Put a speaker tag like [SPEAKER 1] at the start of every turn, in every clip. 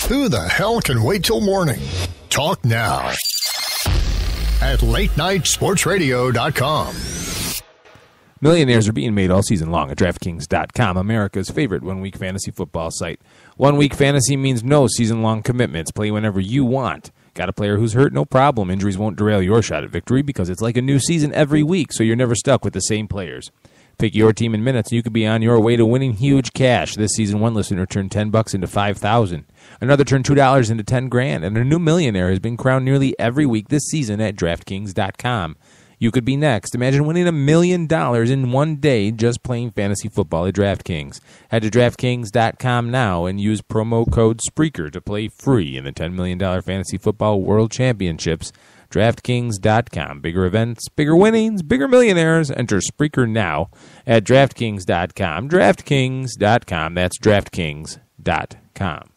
[SPEAKER 1] Who the hell can wait till morning? Talk now at latenightsportsradio.com.
[SPEAKER 2] Millionaires are being made all season long at DraftKings.com, America's favorite one-week fantasy football site. One-week fantasy means no season-long commitments. Play whenever you want. Got a player who's hurt? No problem. Injuries won't derail your shot at victory because it's like a new season every week, so you're never stuck with the same players. Pick your team in minutes, and you could be on your way to winning huge cash. This season, one listener turned $10 into $5,000. Another turned $2 into $10,000, and a new millionaire has been crowned nearly every week this season at DraftKings.com. You could be next. Imagine winning $1 million in one day just playing fantasy football at DraftKings. Head to DraftKings.com now and use promo code Spreaker to play free in the $10 million Fantasy Football World Championships. DraftKings.com. Bigger events, bigger winnings, bigger millionaires. Enter Spreaker now at DraftKings.com. DraftKings.com. That's DraftKings.com.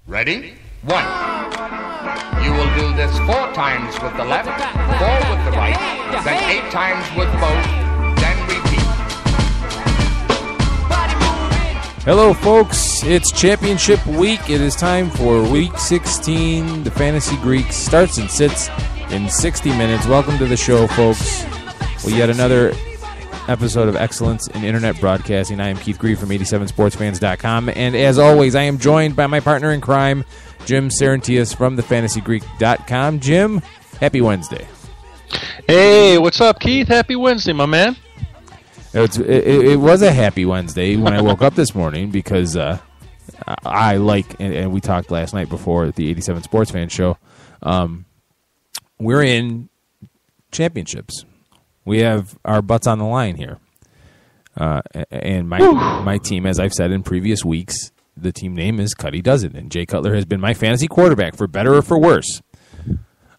[SPEAKER 3] Ready? 1. You will do this 4 times with the left, 4 with the right, then 8 times with both, then repeat.
[SPEAKER 2] Hello, folks. It's championship week. It is time for week 16. The Fantasy Greek starts and sits in 60 minutes. Welcome to the show, folks. Well, yet another episode of excellence in internet broadcasting. I am Keith Grieve from 87sportsfans.com, and as always, I am joined by my partner in crime, Jim Saranteas from thefantasygreek.com. Jim, happy Wednesday.
[SPEAKER 4] Hey, what's up, Keith? Happy Wednesday, my man.
[SPEAKER 2] It was a happy Wednesday when I woke up this morning because I like, and we talked last night before at the 87 Sports Fan Show, we're in championships. We have our butts on the line here. And my team, as I've said in previous weeks, the team name is Cuddy Does It, and Jay Cutler has been my fantasy quarterback for better or for worse.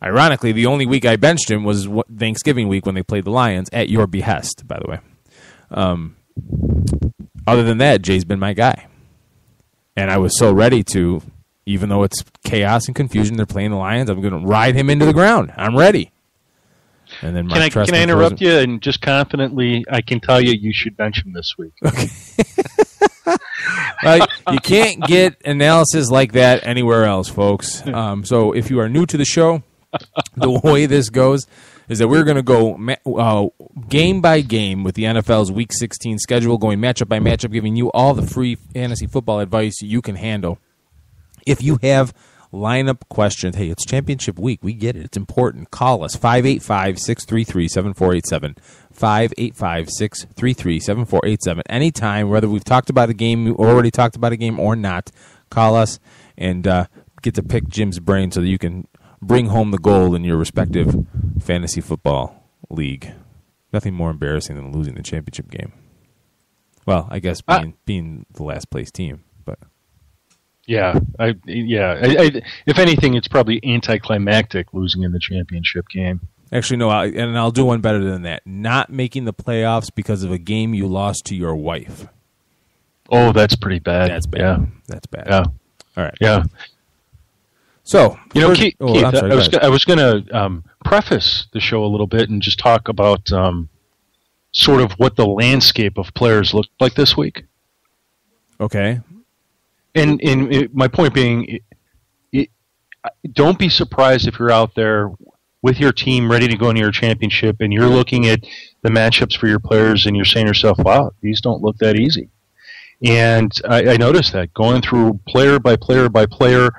[SPEAKER 2] Ironically, the only week I benched him was Thanksgiving week when they played the Lions, at your behest, by the way. Other than that, Jay's been my guy. And I was so ready to, even though it's chaos and confusion, they're playing the Lions, I'm going to ride him into the ground. I'm ready. And then
[SPEAKER 4] can I interrupt you and just confidently, I can tell you should bench him this week.
[SPEAKER 2] Okay. Well, you can't get analysis like that anywhere else, folks. So if you are new to the show, the way this goes is that we're going to go game by game with the NFL's Week 16 schedule, going matchup by matchup, giving you all the free fantasy football advice you can handle. If you have lineup questions, hey, it's championship week. We get it. It's important. Call us, 585-633-7487. 585-633-7487. Anytime, whether we've talked about a game, we already talked about a game or not, call us and get to pick Jim's brain so that you can bring home the gold in your respective fantasy football league. Nothing more embarrassing than losing the championship game. Well, I guess being the last place team, but
[SPEAKER 4] yeah. If anything, it's probably anticlimactic losing in the championship game.
[SPEAKER 2] Actually, no, I'll do one better than that. Not making the playoffs because of a game you lost to your wife.
[SPEAKER 4] Oh, that's pretty bad.
[SPEAKER 2] That's bad.
[SPEAKER 4] Yeah.
[SPEAKER 2] That's bad.
[SPEAKER 4] Yeah.
[SPEAKER 2] All right.
[SPEAKER 4] Yeah.
[SPEAKER 2] So,
[SPEAKER 4] Keith, I was going to preface the show a little bit and just talk about sort of what the landscape of players looked like this week.
[SPEAKER 2] Okay.
[SPEAKER 4] And my point being, don't be surprised if you're out there with your team ready to go into your championship and you're looking at the matchups for your players and you're saying to yourself, wow, these don't look that easy. And I noticed that going through player by player by player,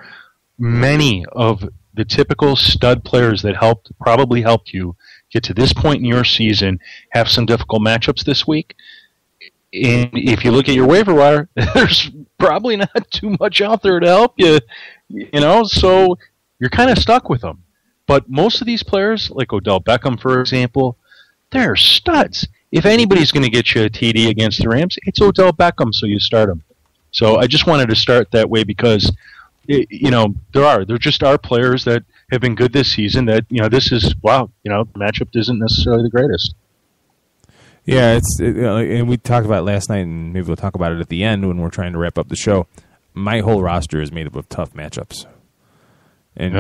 [SPEAKER 4] many of the typical stud players that probably helped you get to this point in your season have some difficult matchups this week. And if you look at your waiver wire, there's probably not too much out there to help you, so you're kind of stuck with them. But most of these players, like Odell Beckham, for example, they're studs. If anybody's going to get you a TD against the Rams, it's Odell Beckham, so you start him. So I just wanted to start that way because, there just are players that have been good this season that, this is, wow, the matchup isn't necessarily the greatest.
[SPEAKER 2] Yeah, and we talked about it last night, and maybe we'll talk about it at the end when we're trying to wrap up the show. My whole roster is made up of tough matchups. And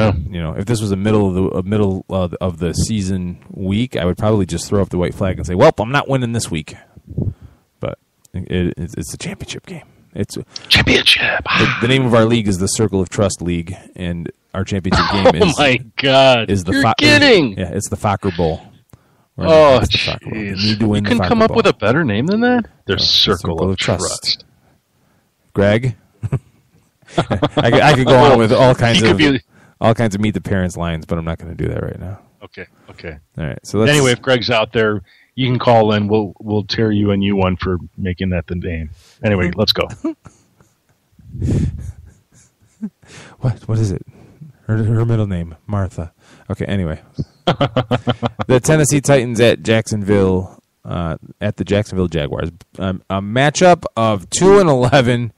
[SPEAKER 2] if this was a middle of the season week, I would probably just throw up the white flag and say, "Well, I'm not winning this week." But it's a championship game, It's
[SPEAKER 4] championship.
[SPEAKER 2] The name of our league is the Circle of Trust League, and our championship game is.
[SPEAKER 4] Oh my God!
[SPEAKER 2] Is the
[SPEAKER 4] You're kidding?
[SPEAKER 2] It's the Fokker Bowl.
[SPEAKER 4] Oh, jeez! You can come up with a better name than that. There's Circle of Trust.
[SPEAKER 2] Greg, I could go on with all kinds of Meet the Parents lines, but I'm not going to do that right now.
[SPEAKER 4] Okay.
[SPEAKER 2] All right. So
[SPEAKER 4] anyway, if Greg's out there, you can call in. We'll tear you a new one for making that the name. Anyway, let's go.
[SPEAKER 2] What is it? Her middle name, Martha. Okay. Anyway, the Tennessee Titans at Jacksonville, at the Jacksonville Jaguars. A matchup of 2-11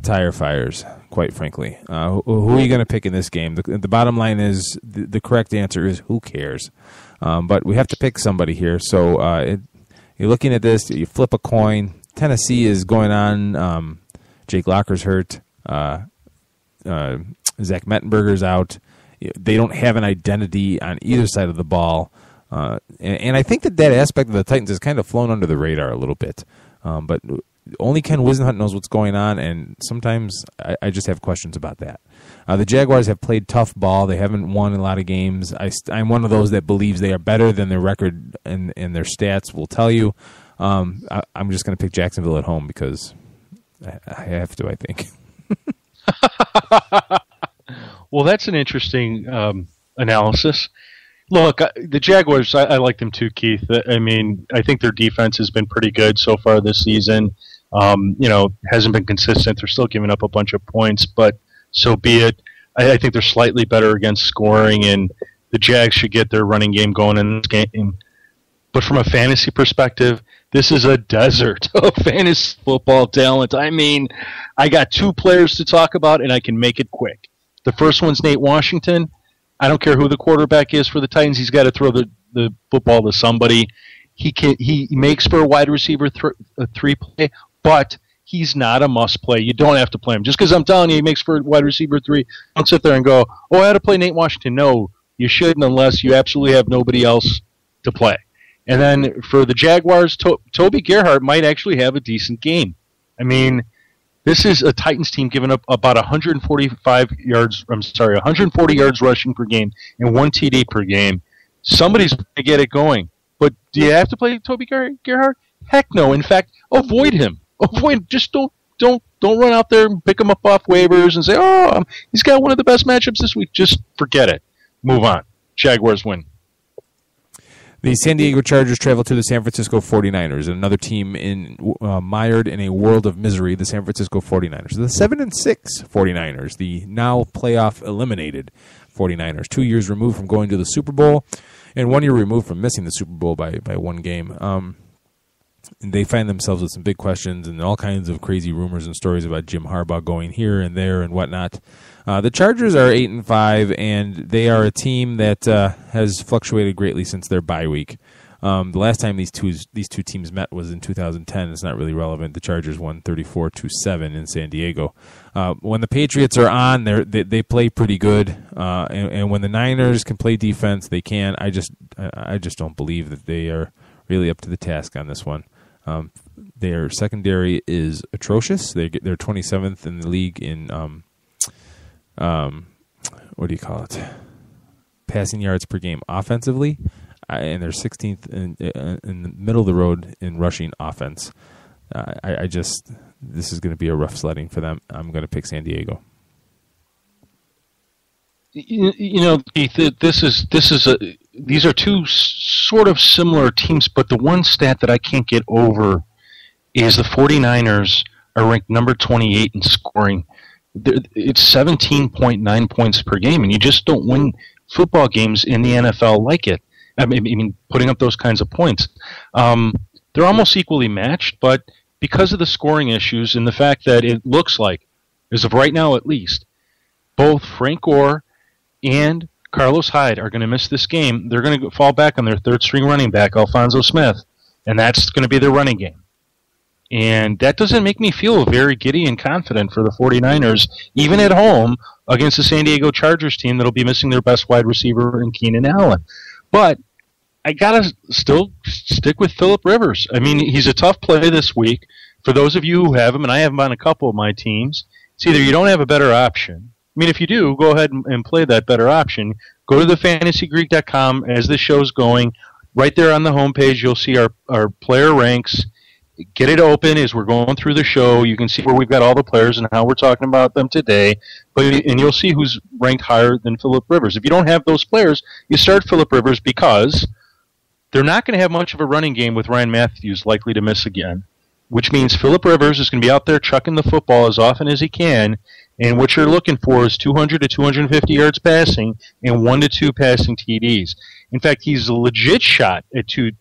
[SPEAKER 2] tire fires. Quite frankly, who are you going to pick in this game? The bottom line is the correct answer is who cares. But we have to pick somebody here. So you're looking at this. You flip a coin. Tennessee is going on. Jake Locker's hurt. Zach Mettenberger's out. They don't have an identity on either side of the ball. And I think that aspect of the Titans has kind of flown under the radar a little bit. But only Ken Wisenhunt knows what's going on, and sometimes I just have questions about that. The Jaguars have played tough ball. They haven't won a lot of games. I'm one of those that believes they are better than their record and their stats will tell you. I'm just going to pick Jacksonville at home because I have to, I think.
[SPEAKER 4] Well, that's an interesting analysis. Look, the Jaguars, I like them too, Keith. I mean, I think their defense has been pretty good so far this season. Hasn't been consistent. They're still giving up a bunch of points, but so be it. I think they're slightly better against scoring, and the Jags should get their running game going in this game. But from a fantasy perspective, this is a desert of fantasy football talent. I mean, I got two players to talk about, and I can make it quick. The first one's Nate Washington. I don't care who the quarterback is for the Titans. He's got to throw the football to somebody. He makes for a wide receiver three play, but he's not a must play. You don't have to play him. Just because I'm telling you he makes for a wide receiver three, don't sit there and go, oh, I had to play Nate Washington. No, you shouldn't unless you absolutely have nobody else to play. And then for the Jaguars, Toby Gerhart might actually have a decent game. I mean, this is a Titans team giving up about 140 yards rushing per game and 1 TD per game. Somebody's going to get it going. But do you have to play Toby Gerhart? Heck no. In fact, avoid him. Just don't run out there and pick him up off waivers and say, oh, he's got one of the best matchups this week. Just forget it. Move on. Jaguars win.
[SPEAKER 2] The San Diego Chargers travel to the San Francisco 49ers, another team mired in a world of misery, the San Francisco 49ers. The 7-6 49ers, the now playoff eliminated 49ers, 2 years removed from going to the Super Bowl and 1 year removed from missing the Super Bowl by one game. They find themselves with some big questions and all kinds of crazy rumors and stories about Jim Harbaugh going here and there and whatnot. The Chargers are 8-5, and they are a team that has fluctuated greatly since their bye week. The last time these two teams met was in 2010. It's not really relevant. The Chargers won 34-7 in San Diego. When the Patriots are on, they play pretty good, and when the Niners can play defense, they can. I just don't believe that they are really up to the task on this one. Their secondary is atrocious. They're 27th in the league in what do you call it? Passing yards per game offensively, and they're 16th in the middle of the road in rushing offense. This is going to be a rough sledding for them. I'm going to pick San Diego.
[SPEAKER 4] You know, Keith, these are two sort of similar teams, but the one stat that I can't get over is the 49ers are ranked number 28 in scoring. It's 17.9 points per game, and you just don't win football games in the NFL like it. I mean, putting up those kinds of points. They're almost equally matched, but because of the scoring issues and the fact that it looks like, as of right now at least, both Frank Gore and Carlos Hyde are going to miss this game. They're going to fall back on their third-string running back, Alphonso Smith, and that's going to be their running game. And that doesn't make me feel very giddy and confident for the 49ers, even at home against the San Diego Chargers team that'll be missing their best wide receiver in Keenan Allen. But I got to still stick with Phillip Rivers. I mean, he's a tough play this week. for those of you who have him, and I have him on a couple of my teams, it's either you don't have a better option. I mean, if you do, go ahead and play that better option. Go to thefantasygreek.com as the show's going. Right there on the homepage, you'll see our player ranks. Get it open as we're going through the show. You can see where we've got all the players and how we're talking about them today. And you'll see who's ranked higher than Phillip Rivers. If you don't have those players, you start Phillip Rivers because they're not going to have much of a running game with Ryan Matthews likely to miss again, which means Phillip Rivers is going to be out there chucking the football as often as he can. And what you're looking for is 200 to 250 yards passing and 1 to 2 passing TDs. In fact, he's a legit shot at 2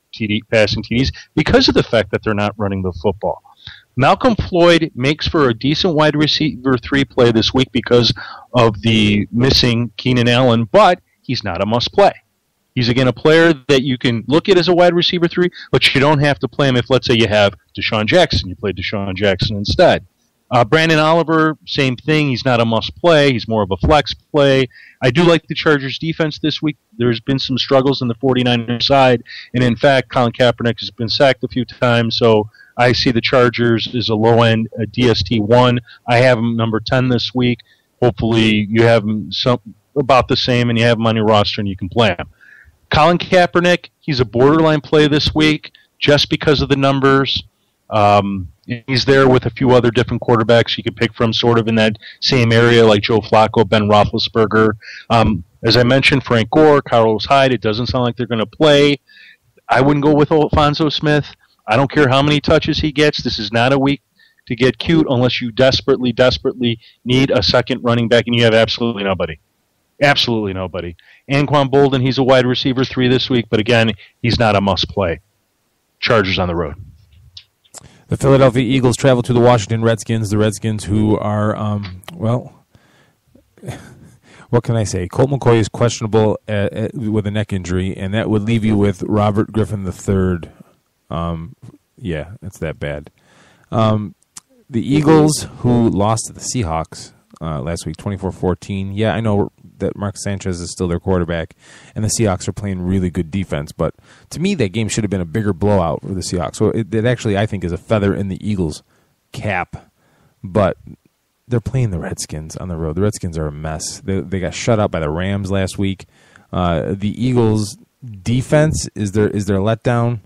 [SPEAKER 4] passing TDs because of the fact that they're not running the football. Malcolm Floyd makes for a decent wide receiver 3 play this week because of the missing Keenan Allen, but he's not a must-play. He's, again, a player that you can look at as a wide receiver 3, but you don't have to play him if, let's say, you have Deshaun Jackson. You play Deshaun Jackson instead. Brandon Oliver, same thing. He's not a must-play. He's more of a flex play. I do like the Chargers' defense this week. There's been some struggles on the 49ers side, and in fact, Colin Kaepernick has been sacked a few times, so I see the Chargers as a low-end DST1. I have them number 10 this week. Hopefully you have them about the same, and you have them on your roster, and you can play them. Colin Kaepernick, he's a borderline play this week just because of the numbers. He's there with a few other different quarterbacks you could pick from sort of in that same area like Joe Flacco, Ben Roethlisberger. As I mentioned, Frank Gore, Carlos Hyde, it doesn't sound like they're going to play. I wouldn't go with Alphonso Smith. I don't care how many touches he gets. This is not a week to get cute unless you desperately need a second running back, and you have absolutely nobody. Absolutely nobody. Anquan Bolden, he's a wide receiver 3 this week, but again, he's not a must-play. Chargers on the road.
[SPEAKER 2] The Philadelphia Eagles travel to the Washington Redskins. The Redskins who are, what can I say? Colt McCoy is questionable with a neck injury, and that would leave you with Robert Griffin III. Yeah, it's that bad. The Eagles who lost to the Seahawks last week, 24-14. Yeah, I know that Mark Sanchez is still their quarterback, and the Seahawks are playing really good defense. But to me, that game should have been a bigger blowout for the Seahawks. So it actually, I think, is a feather in the Eagles' cap. But they're playing the Redskins on the road. The Redskins are a mess. They got shut out by the Rams last week. The Eagles' defense is their letdown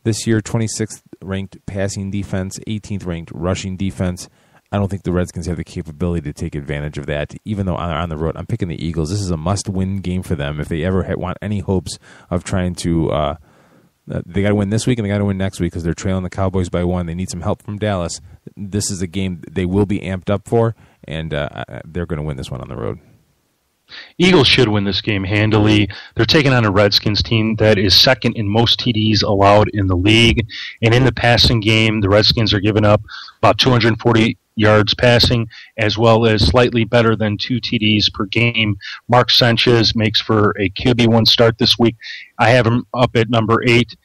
[SPEAKER 2] this year. 26th ranked passing defense, 18th ranked rushing defense. I don't think the Redskins have the capability to take advantage of that, even though on the road. I'm picking the Eagles. This is a must-win game for them if they ever want any hopes of trying to they got to win this week and they got to win next week because they're trailing the Cowboys by 1. They need some help from Dallas. This is a game they will be amped up for, and they're going to win this one on the road.
[SPEAKER 4] Eagles should win this game handily. They're taking on a Redskins team that is second in most TDs allowed in the league. And in the passing game, the Redskins are giving up about 240 yards passing, as well as slightly better than 2 TDs per game. Mark Sanchez makes for a QB1 start this week. I have him up at number 8.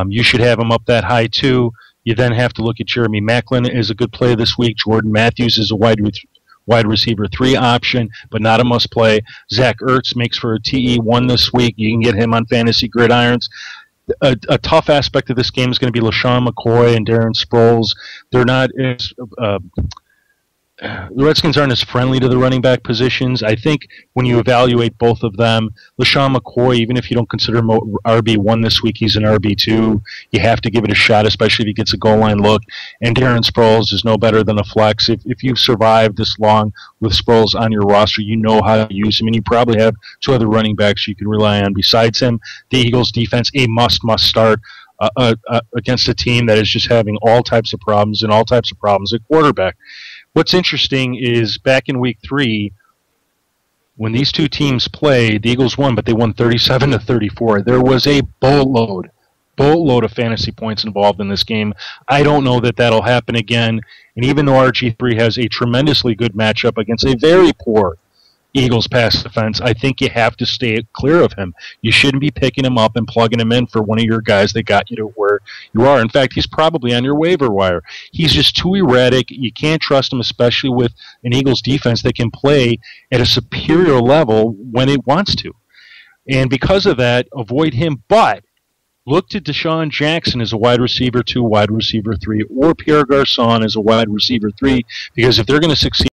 [SPEAKER 4] You should have him up that high, too. You then have to look at Jeremy Maclin as a good play this week. Jordan Matthews is a wide receiver 3 option, but not a must-play. Zach Ertz makes for a TE1 this week. You can get him on Fantasy Gridirons. A tough aspect of this game is going to be LaShawn McCoy and Darren Sproles. They're not as the Redskins aren't as friendly to the running back positions. I think when you evaluate both of them, LaShawn McCoy, even if you don't consider him RB1 this week, he's an RB2. You have to give it a shot, especially if he gets a goal line look. And Darren Sproles is no better than a flex. If you've survived this long with Sproles on your roster, you know how to use him, and you probably have 2 other running backs you can rely on besides him. The Eagles' defense, a must start against a team that is just having all types of problems at quarterback. What's interesting is back in week 3, when these two teams played, the Eagles won, but they won 37-34. There was a boatload of fantasy points involved in this game. I don't know that that'll happen again. And even though RG3 has a tremendously good matchup against a very poor Eagles pass defense, I think you have to stay clear of him. You shouldn't be picking him up and plugging him in for one of your guys that got you to where you are. In fact, he's probably on your waiver wire. He's just too erratic. You can't trust him, especially with an Eagles defense that can play at a superior level when it wants to. And because of that, avoid him. But look to Deshaun Jackson as a wide receiver 2, wide receiver 3, or Pierre Garçon as a wide receiver 3, because if they're going to succeed